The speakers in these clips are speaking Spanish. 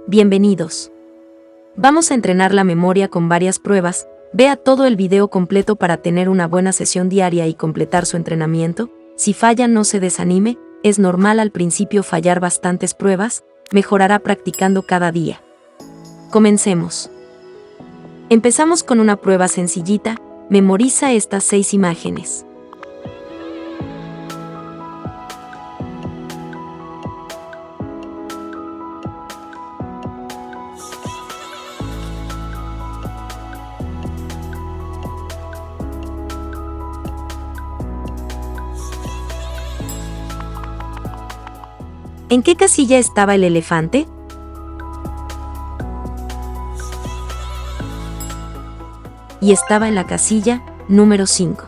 Bienvenidos. Vamos a entrenar la memoria con varias pruebas. Vea todo el video completo para tener una buena sesión diaria y completar su entrenamiento. Si falla, no se desanime, es normal al principio fallar bastantes pruebas, mejorará practicando cada día. Comencemos. Empezamos con una prueba sencillita, memoriza estas 6 imágenes. ¿En qué casilla estaba el elefante? Y estaba en la casilla número 5.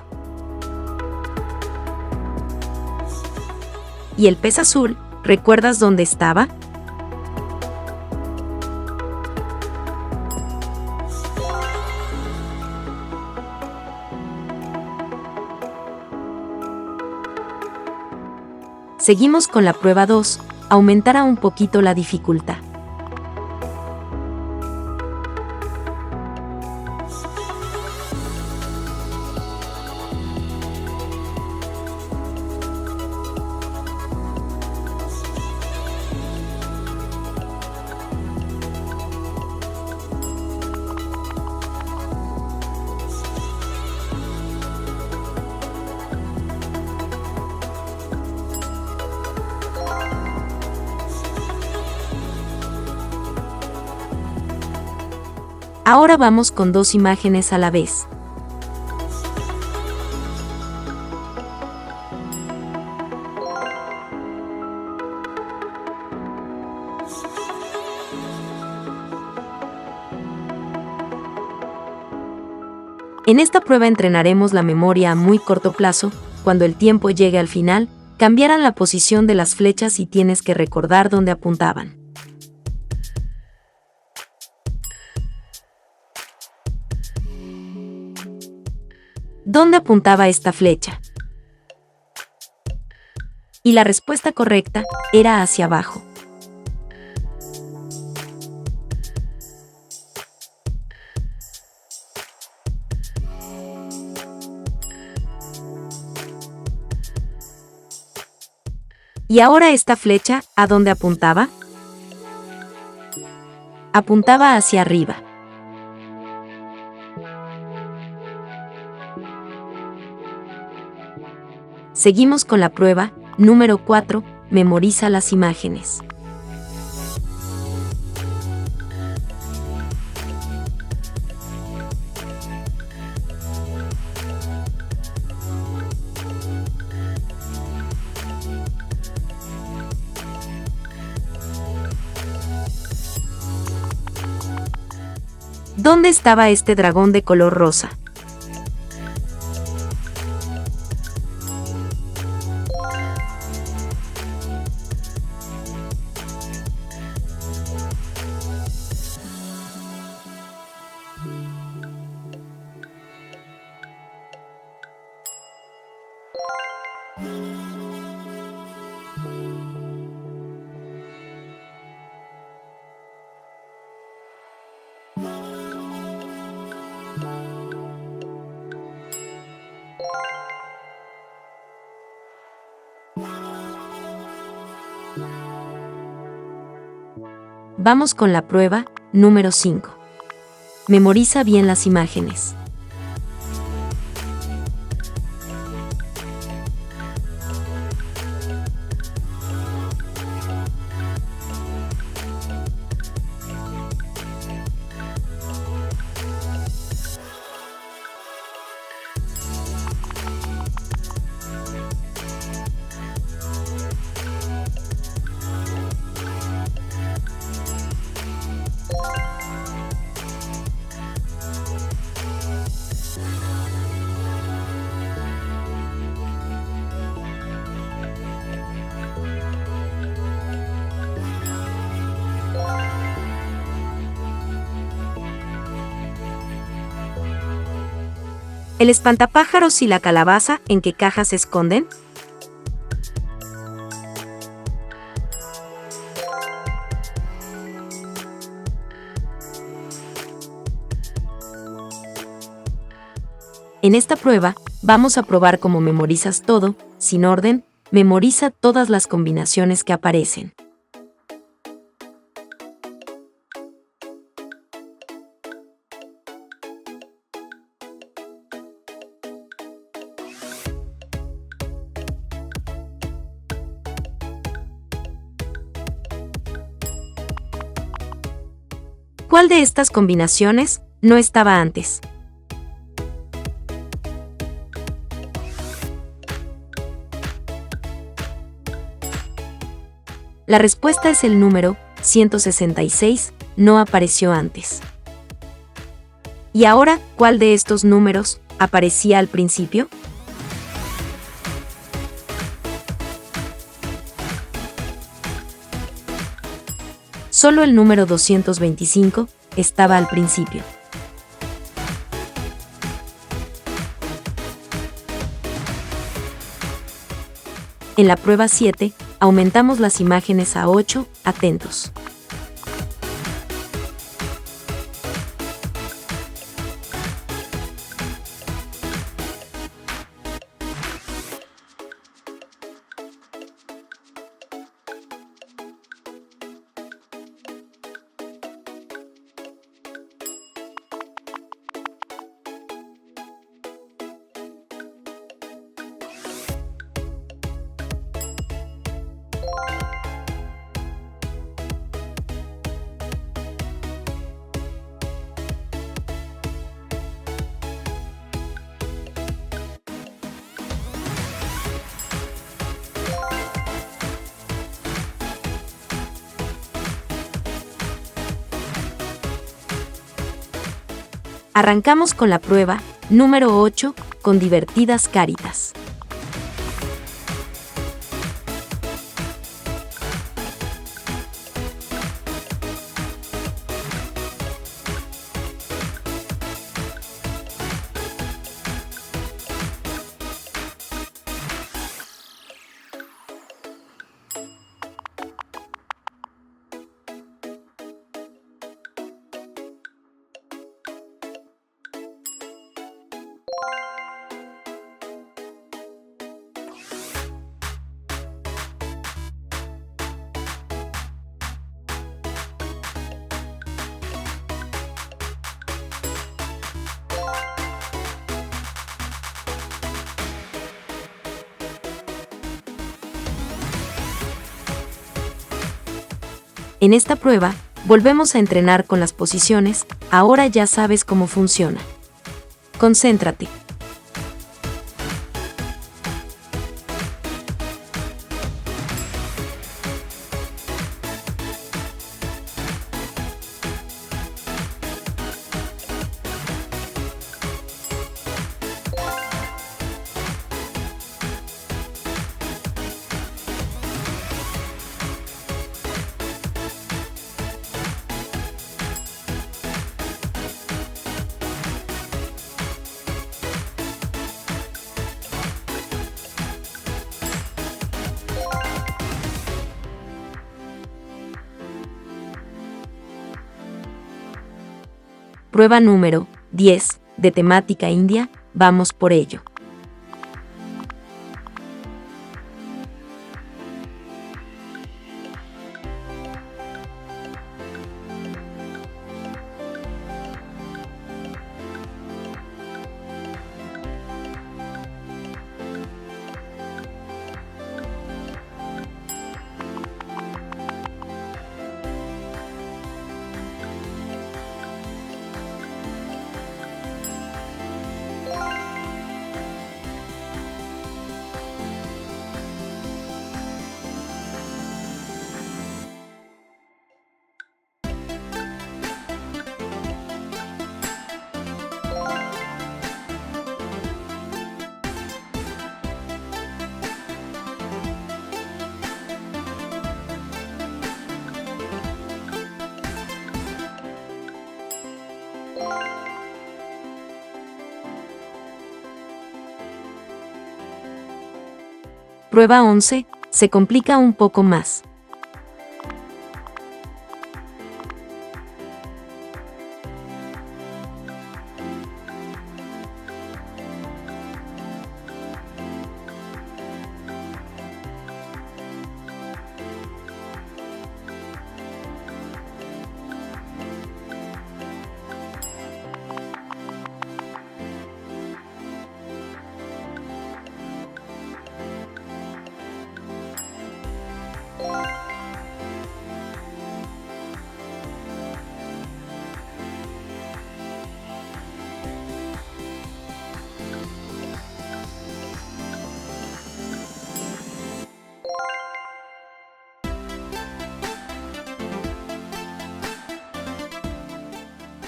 ¿Y el pez azul, recuerdas dónde estaba? Seguimos con la prueba 2, aumentará un poquito la dificultad. Ahora vamos con 2 imágenes a la vez. En esta prueba entrenaremos la memoria a muy corto plazo. Cuando el tiempo llegue al final, cambiarán la posición de las flechas y tienes que recordar dónde apuntaban. ¿Dónde apuntaba esta flecha? Y la respuesta correcta era hacia abajo. ¿Y ahora esta flecha, a dónde apuntaba? Apuntaba hacia arriba. Seguimos con la prueba número 4, memoriza las imágenes. ¿Dónde estaba este dragón de color rosa? Vamos con la prueba número 5. Memoriza bien las imágenes. ¿El espantapájaros y la calabaza en qué caja se esconden? En esta prueba, vamos a probar cómo memorizas todo, sin orden, memoriza todas las combinaciones que aparecen. ¿Cuál de estas combinaciones no estaba antes? La respuesta es el número 166, no apareció antes. ¿Y ahora, cuál de estos números aparecía al principio? Solo el número 225 estaba al principio. En la prueba 7, aumentamos las imágenes a 8, atentos. Arrancamos con la prueba número 8, con divertidas caritas. En esta prueba, volvemos a entrenar con las posiciones, ahora ya sabes cómo funciona. Concéntrate. Prueba número 10, de temática india, vamos por ello. Prueba 11, se complica un poco más.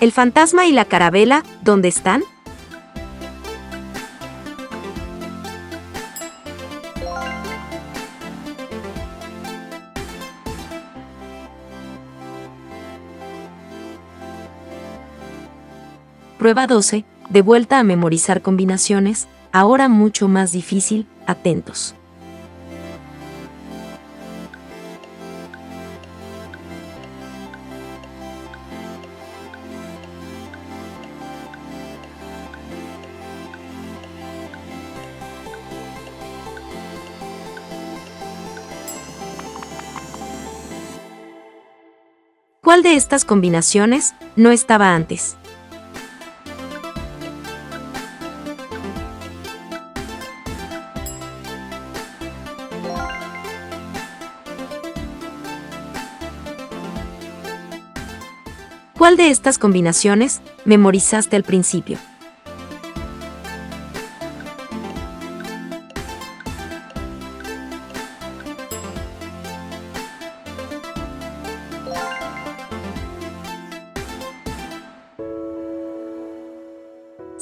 ¿El fantasma y la carabela, dónde están? Prueba 12. De vuelta a memorizar combinaciones, ahora mucho más difícil, atentos. ¿Cuál de estas combinaciones no estaba antes? ¿Cuál de estas combinaciones memorizaste al principio?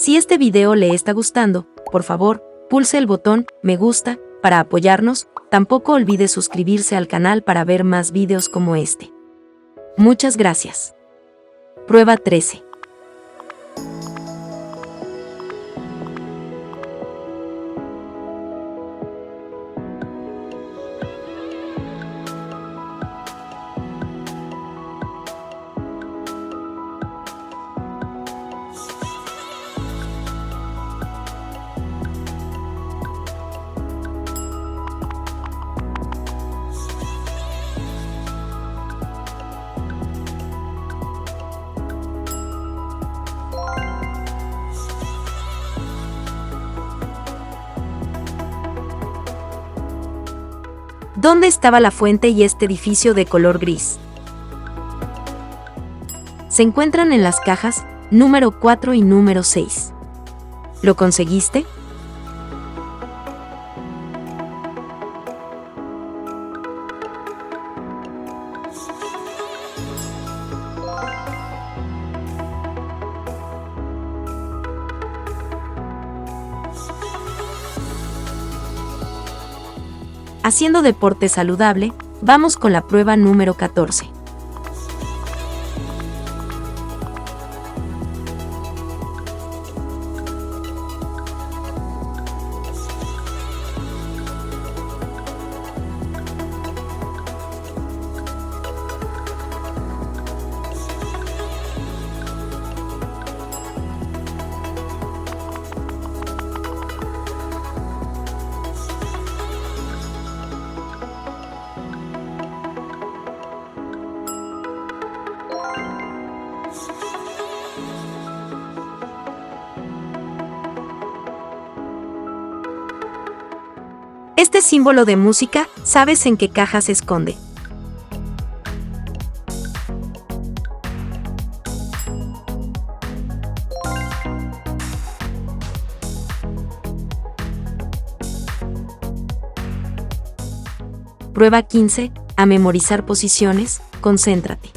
Si este video le está gustando, por favor, pulse el botón me gusta para apoyarnos. Tampoco olvide suscribirse al canal para ver más videos como este. Muchas gracias. Prueba 13. ¿Dónde estaba la fuente y este edificio de color gris? Se encuentran en las cajas número 4 y número 6. ¿Lo conseguiste? Haciendo deporte saludable, vamos con la prueba número 14. Este símbolo de música, ¿sabes en qué caja se esconde? Prueba 15. A memorizar posiciones, concéntrate.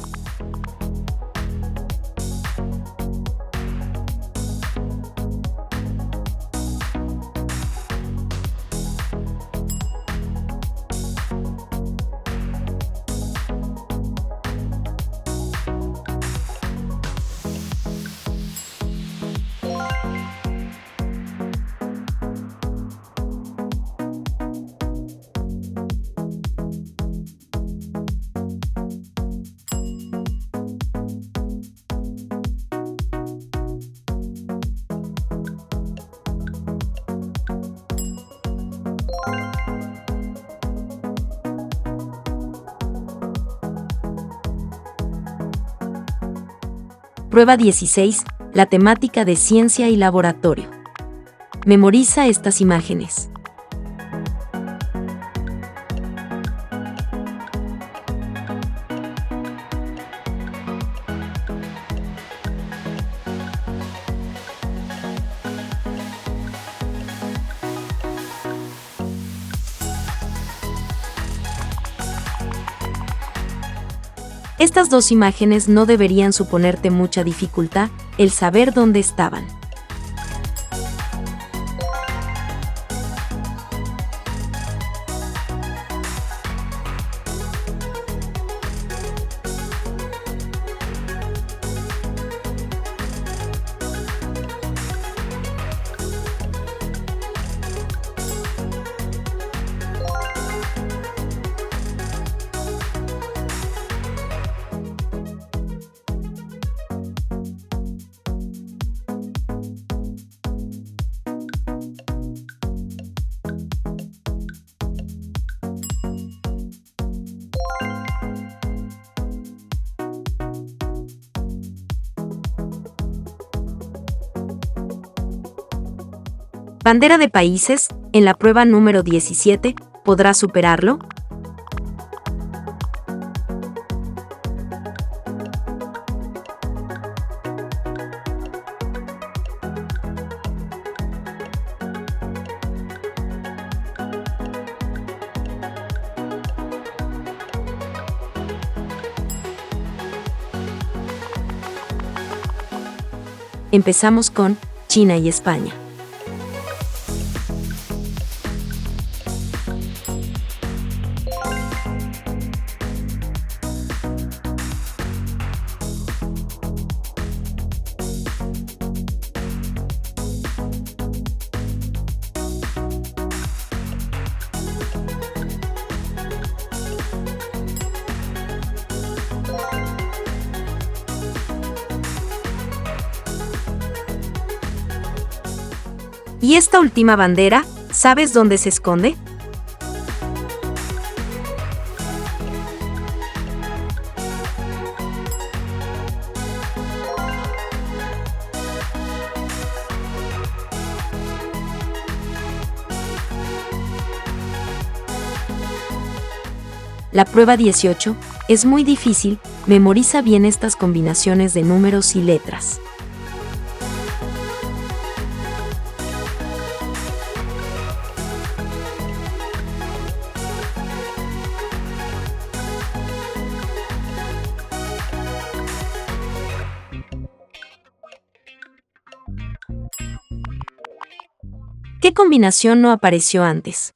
Prueba 16. La temática de ciencia y laboratorio. Memoriza estas imágenes. Estas dos imágenes no deberían suponerte mucha dificultad el saber dónde estaban. Bandera de países, en la prueba número 17, ¿podrás superarlo? Empezamos con China y España. ¿Y esta última bandera, sabes dónde se esconde? La prueba 18 es muy difícil, memoriza bien estas combinaciones de números y letras. ¿Qué combinación no apareció antes?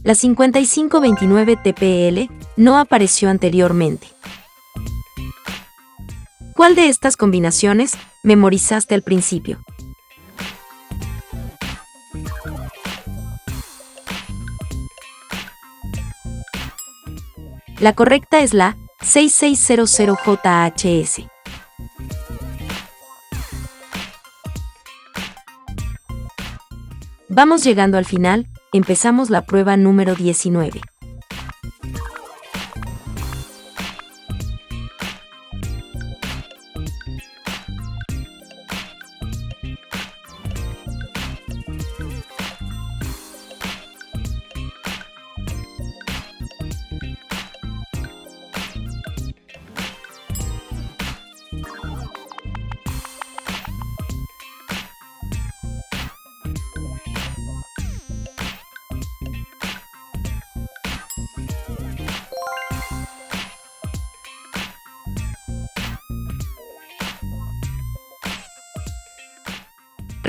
La 5529 TPL no apareció anteriormente. ¿Cuál de estas combinaciones memorizaste al principio? La correcta es la 6600JHS. Vamos llegando al final, empezamos la prueba número 19.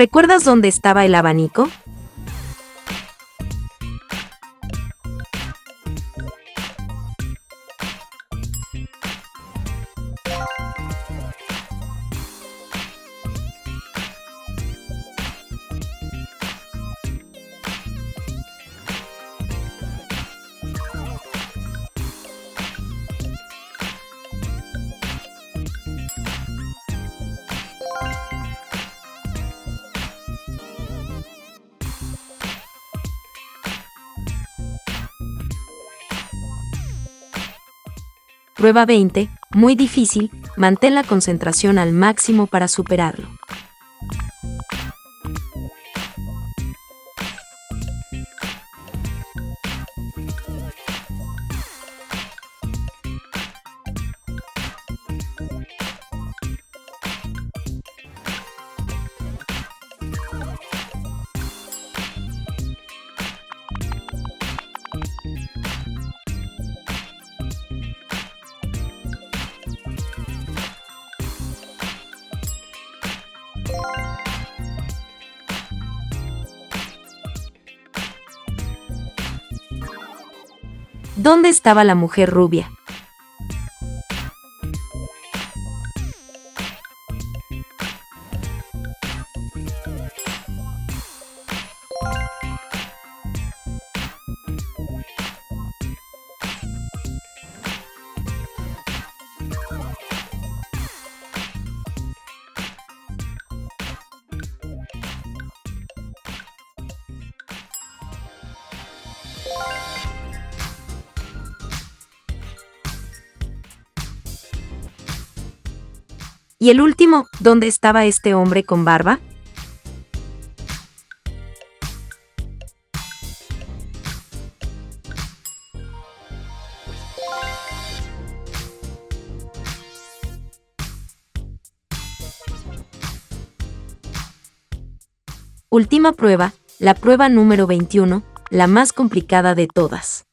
¿Recuerdas dónde estaba el abanico? Prueba 20, muy difícil, mantén la concentración al máximo para superarlo. ¿Dónde estaba la mujer rubia? Y el último, ¿dónde estaba este hombre con barba? Última prueba, la prueba número 21, la más complicada de todas.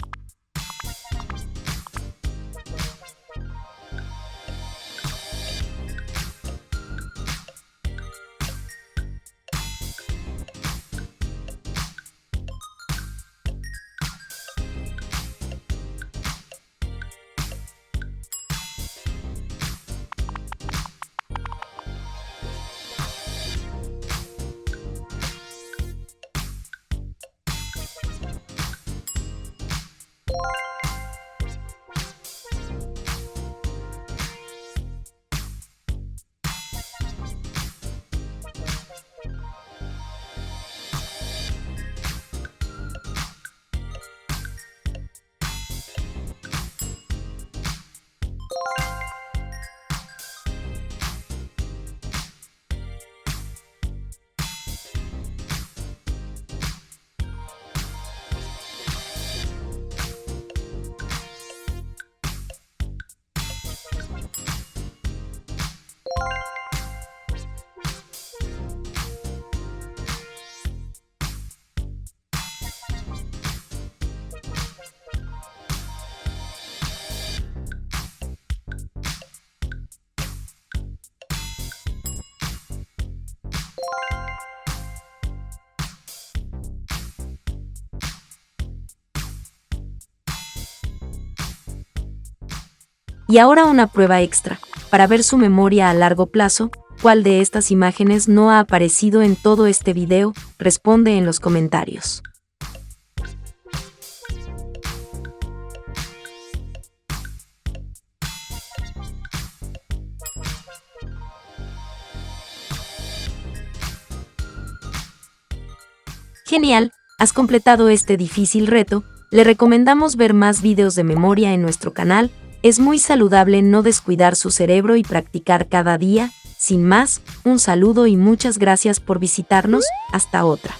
Y ahora una prueba extra, para ver su memoria a largo plazo. ¿Cuál de estas imágenes no ha aparecido en todo este video? Responde en los comentarios. Genial, has completado este difícil reto. Le recomendamos ver más videos de memoria en nuestro canal. Es muy saludable no descuidar su cerebro y practicar cada día. Sin más, un saludo y muchas gracias por visitarnos. Hasta otra.